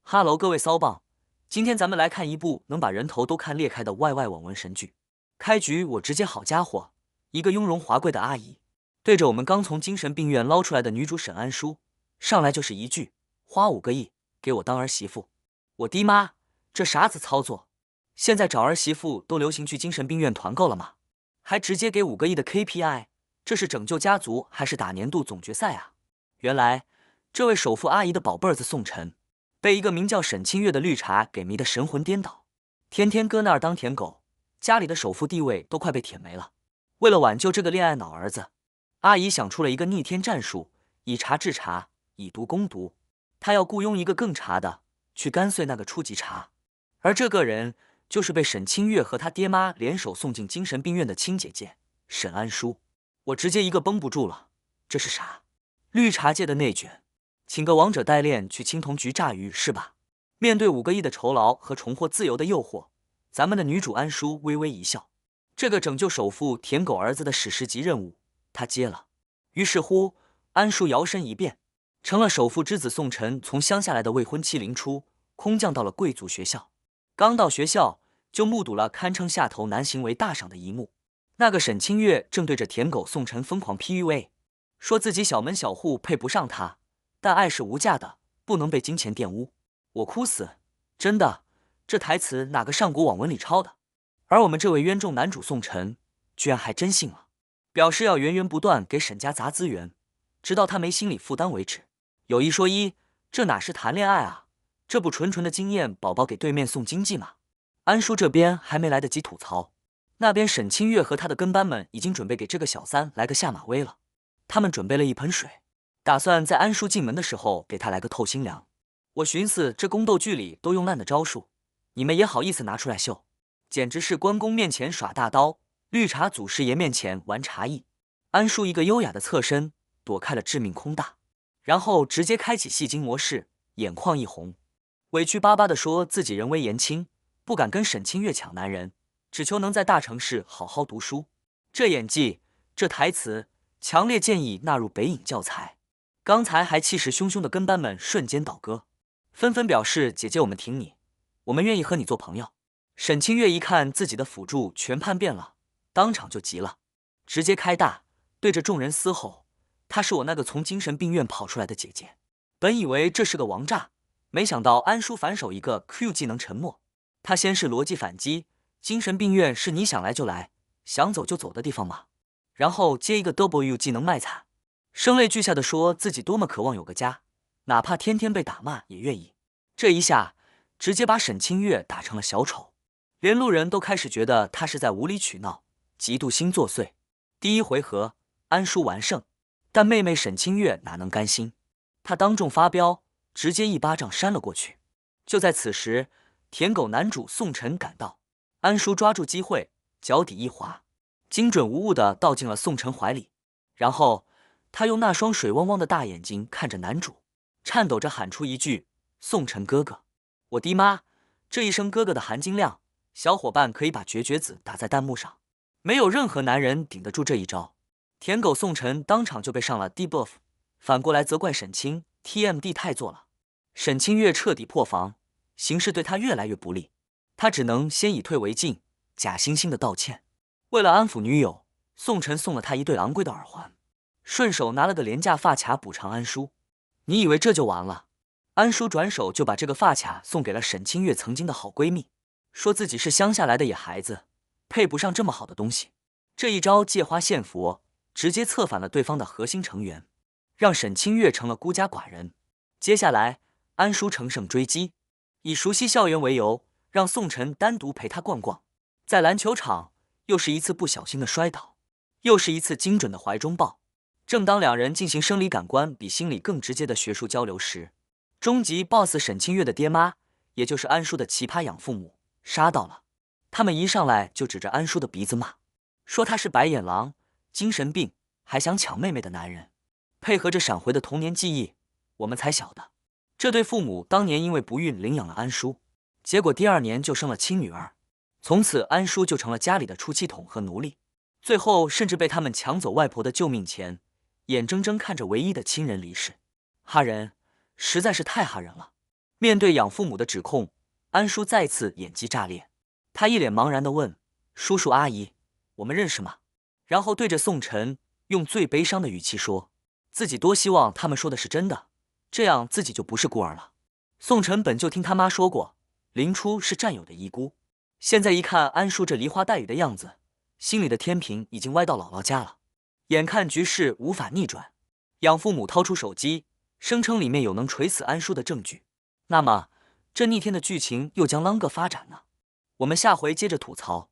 哈喽，各位骚棒，今天咱们来看一部能把人头都看裂开的 YY 网文神剧。开局我直接好家伙，一个雍容华贵的阿姨，对着我们刚从精神病院捞出来的女主沈安淑，上来就是一句花5个亿给我当儿媳妇。我的妈，这啥子操作？现在找儿媳妇都流行去精神病院团购了吗？还直接给5个亿的 KPI， 这是拯救家族还是打年度总决赛啊？原来这位首富阿姨的宝贝儿子宋晨，被一个名叫沈清月的绿茶给迷得神魂颠倒，天天搁那儿当舔狗，家里的首富地位都快被舔没了。为了挽救这个恋爱脑儿子，阿姨想出了一个逆天战术，以茶治茶，以毒攻毒。她要雇佣一个更茶的，去干碎那个初级茶。而这个人就是被沈清月和他爹妈联手送进精神病院的亲姐姐沈安淑。我直接一个绷不住了，这是啥？绿茶界的内卷，请个王者代练去青铜局炸鱼是吧？面对5个亿的酬劳和重获自由的诱惑，咱们的女主安淑微微一笑。这个拯救首富舔狗儿子的史诗级任务，她接了。于是乎，安淑摇身一变，成了首富之子宋晨从乡下来的未婚妻林初，空降到了贵族学校。刚到学校，就目睹了堪称下头男行为大赏的一幕。那个沈清月正对着舔狗宋晨疯狂 PUA， 说自己小门小户配不上他，但爱是无价的，不能被金钱玷污。我哭死，真的，这台词哪个上古网文里抄的？而我们这位冤种男主宋晨居然还真信了，表示要源源不断给沈家砸资源，直到他没心理负担为止。有一说一，这哪是谈恋爱啊，这不纯纯的经验宝宝给对面送经济吗？安叔这边还没来得及吐槽，那边沈清月和他的跟班们已经准备给这个小三来个下马威了。他们准备了一盆水，打算在安叔进门的时候给他来个透心凉。我寻思这宫斗剧里都用烂的招数，你们也好意思拿出来秀，简直是关公面前耍大刀，绿茶祖师爷面前玩茶艺。安叔一个优雅的侧身躲开了致命空大，然后直接开启戏精模式，眼眶一红，委屈巴巴地说自己人微言轻，不敢跟沈清月抢男人，只求能在大城市好好读书。这演技，这台词，强烈建议纳入北影教材。刚才还气势汹汹的跟班们瞬间倒戈，纷纷表示姐姐我们挺你，我们愿意和你做朋友。沈清月一看自己的辅助全叛变了，当场就急了，直接开大，对着众人嘶吼，她是我那个从精神病院跑出来的姐姐。本以为这是个王炸，没想到安叔反手一个 Q 技能沉默。他先是逻辑反击，精神病院是你想来就来，想走就走的地方吗？然后接一个 W 技能卖惨，声泪俱下的说自己多么渴望有个家，哪怕天天被打骂也愿意。这一下直接把沈清月打成了小丑，连路人都开始觉得他是在无理取闹，嫉妒心作祟。第一回合安叔完胜，但妹妹沈清月哪能甘心，她当众发飙，直接一巴掌扇了过去。就在此时，舔狗男主宋晨赶到，安叔抓住机会，脚底一滑，精准无误地倒进了宋晨怀里，然后他用那双水汪汪的大眼睛看着男主，颤抖着喊出一句：宋晨哥哥。我的妈，这一声哥哥的含金量，小伙伴可以把绝绝子打在弹幕上，没有任何男人顶得住这一招。舔狗宋晨当场就被上了 debuff， 反过来责怪沈清 TMD 太做了。沈清月彻底破防，形势对他越来越不利，他只能先以退为进，假惺惺的道歉。为了安抚女友，宋晨送了他一对昂贵的耳环，顺手拿了个廉价发卡补偿安叔。你以为这就完了？安叔转手就把这个发卡送给了沈清月曾经的好闺蜜，说自己是乡下来的野孩子，配不上这么好的东西。这一招借花献佛，直接策反了对方的核心成员，让沈清月成了孤家寡人。接下来安叔乘胜追击，以熟悉校园为由，让宋晨单独陪他逛逛。在篮球场又是一次不小心的摔倒，又是一次精准的怀中抱。正当两人进行生理感官比心理更直接的学术交流时，终极 BOSS 沈清月的爹妈，也就是安叔的奇葩养父母杀到了。他们一上来就指着安叔的鼻子骂，说他是白眼狼、精神病，还想抢妹妹的男人。配合着闪回的童年记忆，我们才晓得，这对父母当年因为不孕领养了安叔，结果第2年就生了亲女儿，从此安叔就成了家里的出气筒和奴隶，最后甚至被他们抢走外婆的救命钱，眼睁睁看着唯一的亲人离世。哈人，实在是太哈人了。面对养父母的指控，安叔再次演技炸裂。他一脸茫然地问：“叔叔阿姨，我们认识吗？”然后对着宋晨用最悲伤的语气说：“自己多希望他们说的是真的，这样自己就不是孤儿了。”宋晨本就听他妈说过，林初是战友的遗孤，现在一看安叔这梨花带雨的样子，心里的天平已经歪到姥姥家了。眼看局势无法逆转，养父母掏出手机，声称里面有能锤死安叔的证据。那么，这逆天的剧情又将啷个发展呢？我们下回接着吐槽。